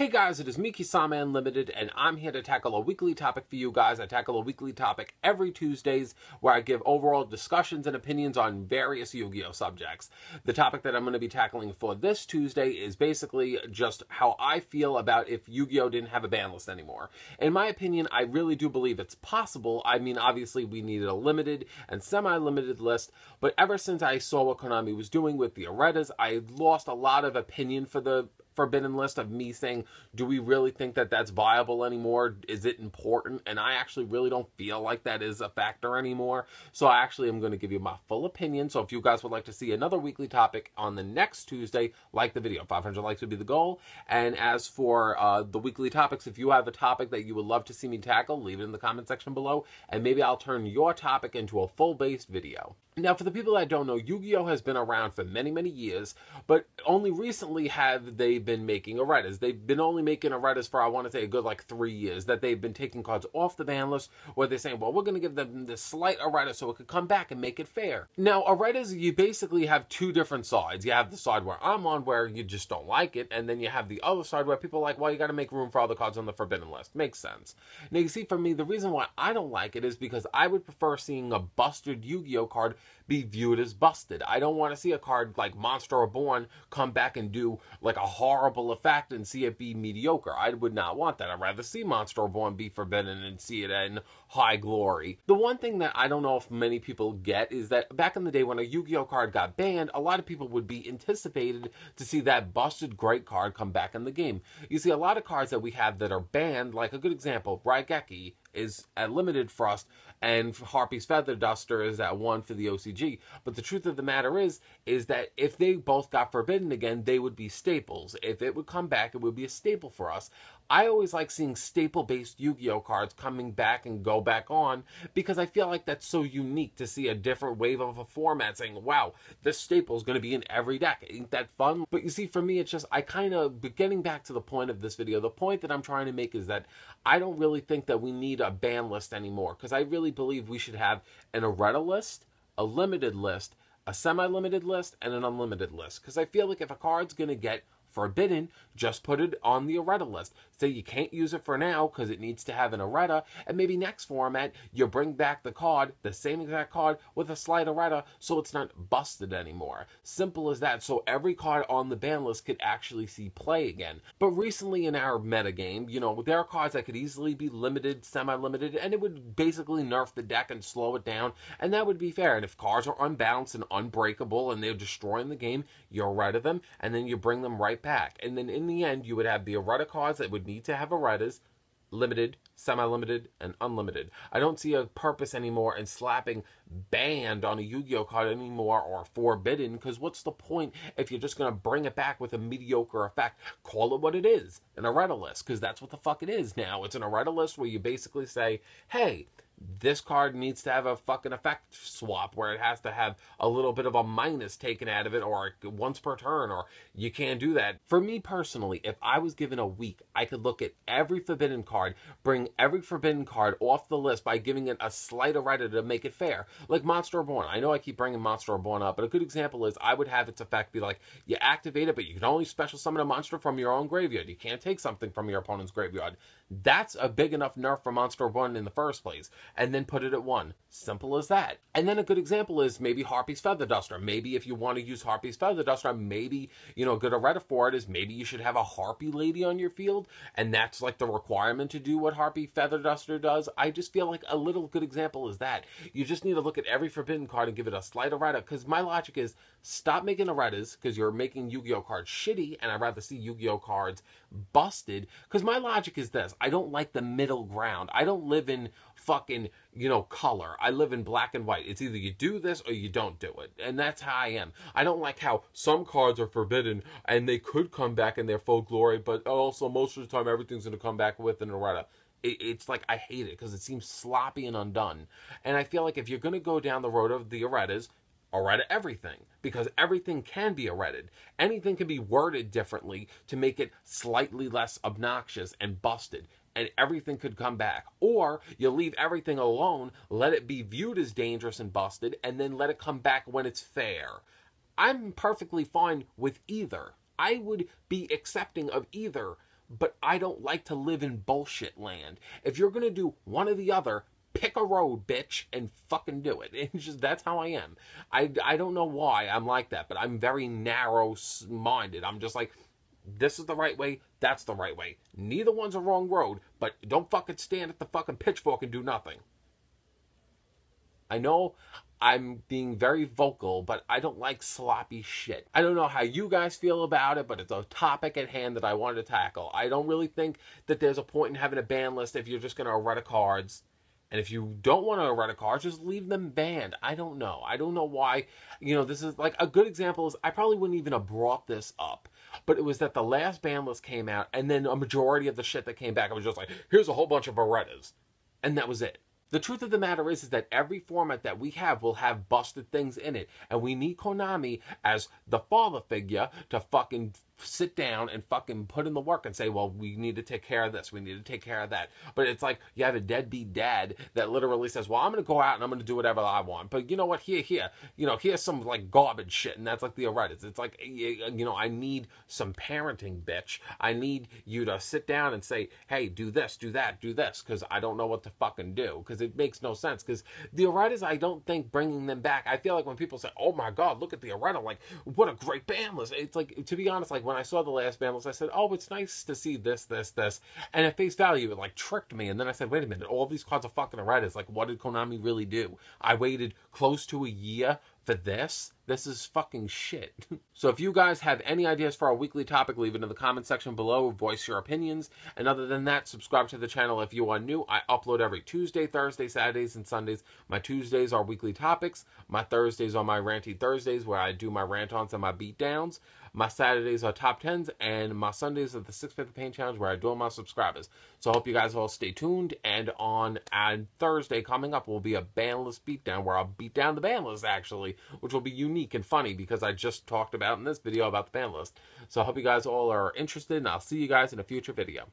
Hey guys, it is me, Kisama Unlimited, and I'm here to tackle a weekly topic for you guys. I tackle a weekly topic every Tuesdays where I give overall discussions and opinions on various Yu-Gi-Oh subjects. The topic that I'm going to be tackling for this Tuesday is basically just how I feel about if Yu-Gi-Oh didn't have a ban list anymore. In my opinion, I really do believe it's possible. I mean, obviously we needed a limited and semi-limited list, but ever since I saw what Konami was doing with the Aretas, I lost a lot of opinion for the forbidden list of me saying, do we really think that that's viable anymore? Is it important? And I actually really don't feel like that is a factor anymore. So I actually am going to give you my full opinion. So if you guys would like to see another weekly topic on the next Tuesday, like the video. 500 likes would be the goal. And as for the weekly topics, if you have a topic that you would love to see me tackle, leave it in the comment section below. And maybe I'll turn your topic into a full-based video. Now, for the people that don't know, Yu-Gi-Oh has been around for many, many years, but only recently have they been making Aretas. They've been only making Aretas for, I want to say, a good, 3 years, that they've been taking cards off the ban list, where they're saying, well, we're going to give them this slight Areta so it could come back and make it fair. Now, Aretas, you basically have two different sides. You have the side where I'm on, where you just don't like it, and then you have the other side where people are like, well, you got to make room for all the cards on the forbidden list. Makes sense. Now, you see, for me, the reason why I don't like it is because I would prefer seeing a busted Yu-Gi-Oh card be viewed as busted. I don't want to see a card like Monster Reborn come back and do a horrible effect and see it be mediocre. I would not want that. I'd rather see Monster Reborn be forbidden and see it in high glory. The one thing that I don't know if many people get is that back in the day when a Yu-Gi-Oh card got banned, a lot of people would be anticipated to see that busted great card come back in the game. You see, a lot of cards that we have that are banned, like a good example, Raigeki is at limited Frost, and Harpy's Feather Duster is at 1 for the OCG. But the truth of the matter is that if they both got forbidden again, they would be staples. If it would come back, it would be a staple for us. I always like seeing staple-based Yu-Gi-Oh cards coming back and go back on, because I feel like that's so unique to see a different wave of a format saying, wow, this staple is going to be in every deck. Ain't that fun? But you see, for me, it's just, getting back to the point of this video, the point that I'm trying to make is that I don't really think that we need a ban list anymore, because I really believe we should have an Areta list, a limited list, a semi-limited list, and an unlimited list. Because I feel like if a card's going to get forbidden, just put it on the Areta list. Say you can't use it for now because it needs to have an Areta, and maybe next format you bring back the card, the same exact card, with a slight Areta so it's not busted anymore. Simple as that, so every card on the ban list could actually see play again. But recently in our metagame, there are cards that could easily be limited, semi-limited, and it would basically nerf the deck and slow it down, and that would be fair. And if cards are unbalanced and unbreakable and they're destroying the game, you Areta them, and then you bring them right back. And then in the end, you would have the Areta cards that would need to have Aretas, limited, semi-limited, and unlimited. I don't see a purpose anymore in slapping banned on a Yu-Gi-Oh card anymore, or forbidden, because what's the point if you're just going to bring it back with a mediocre effect? Call it what it is, an Areta list, because that's what the fuck it is now. It's an Areta list where you basically say, hey, this card needs to have a fucking effect swap where it has to have a little bit of a minus taken out of it, or once per turn, or you can't do that. For me personally, if I was given a week, I could look at every forbidden card, bring every forbidden card off the list by giving it a slight Areta to make it fair. Like Monster Reborn. I know I keep bringing Monster Reborn up, but a good example is I would have its effect be like, you activate it, but you can only special summon a monster from your own graveyard. You can't take something from your opponent's graveyard. That's a big enough nerf for Monster Reborn in the first place. And then put it at 1. Simple as that. And then a good example is maybe Harpy's Feather Duster. Maybe if you want to use Harpy's Feather Duster, maybe, a good Areta for it is maybe you should have a Harpy Lady on your field, and that's the requirement to do what Harpy Feather Duster does. I just feel like a little good example is that. You just need to look at every forbidden card and give it a slight Areta, because my logic is stop making Aretas, because you're making Yu-Gi-Oh cards shitty, and I'd rather see Yu-Gi-Oh cards busted, because my logic is this. I don't like the middle ground. I don't live in fucking, color. I live in black and white. It's either you do this or you don't do it. And that's how I am. I don't like how some cards are forbidden and they could come back in their full glory, but also most of the time everything's going to come back with an Areta. It's like, I hate it because it seems sloppy and undone. And I feel like if you're going to go down the road of the Aretas, Areta everything, because everything can be Areted. Anything can be worded differently to make it slightly less obnoxious and busted, and everything could come back. Or you leave everything alone, let it be viewed as dangerous and busted, and then let it come back when it's fair. I'm perfectly fine with either. I would be accepting of either, but I don't like to live in bullshit land. If you're gonna do one or the other, pick a road, bitch, and fucking do it. It's just, that's how I am. I don't know why I'm like that, but I'm very narrow-minded. I'm just like, this is the right way, that's the right way. Neither one's a wrong road, but don't fucking stand at the fucking pitchfork and do nothing. I know I'm being very vocal, but I don't like sloppy shit. I don't know how you guys feel about it, but it's a topic at hand that I wanted to tackle. I don't really think that there's a point in having a ban list if you're just going to errata cards. And if you don't want to errata cards, just leave them banned. I don't know. I don't know why. You know, this is like a good example is I probably wouldn't even have brought this up. But it was that the last ban list came out, and then a majority of the shit that came back, I was just like, here's a whole bunch of erratas. And that was it. The truth of the matter is that every format that we have will have busted things in it. And we need Konami as the father figure to fucking sit down and fucking put in the work and say, well, we need to take care of this, we need to take care of that. But it's like you have a deadbeat dad that literally says, well, I'm going to go out and I'm going to do whatever I want. But you know what, here, you know, here's some like garbage shit, and that's like the erratas. It's like, you know, I need some parenting, bitch. I need you to sit down and say, hey, do this, do that, do this, because I don't know what to fucking do, because it makes no sense. Because the erratas, I don't think bringing them back, I feel like when people say, oh my god, look at the errata, like, what a great ban list. It's like, to be honest, like when I saw the last ban list, I said, oh, it's nice to see this, and at face value, it like tricked me. And then I said, wait a minute, all these cards are fucking erratas. Like, what did Konami really do? I waited close to a year for this? This is fucking shit. So if you guys have any ideas for our weekly topic, leave it in the comment section below, voice your opinions. And other than that, subscribe to the channel if you are new. I upload every Tuesday, Thursday, Saturdays, and Sundays. My Tuesdays are weekly topics. My Thursdays are my Ranty Thursdays, where I do my rant-ons and my beatdowns. My Saturdays are top 10s, and my Sundays are the 6 Paper Paint Challenge, where I do all my subscribers. So I hope you guys all stay tuned, and on Thursday coming up will be a ban list beatdown, where I'll beat down the ban list, actually, which will be unique and funny, because I just talked about in this video about the ban list. So I hope you guys all are interested, and I'll see you guys in a future video.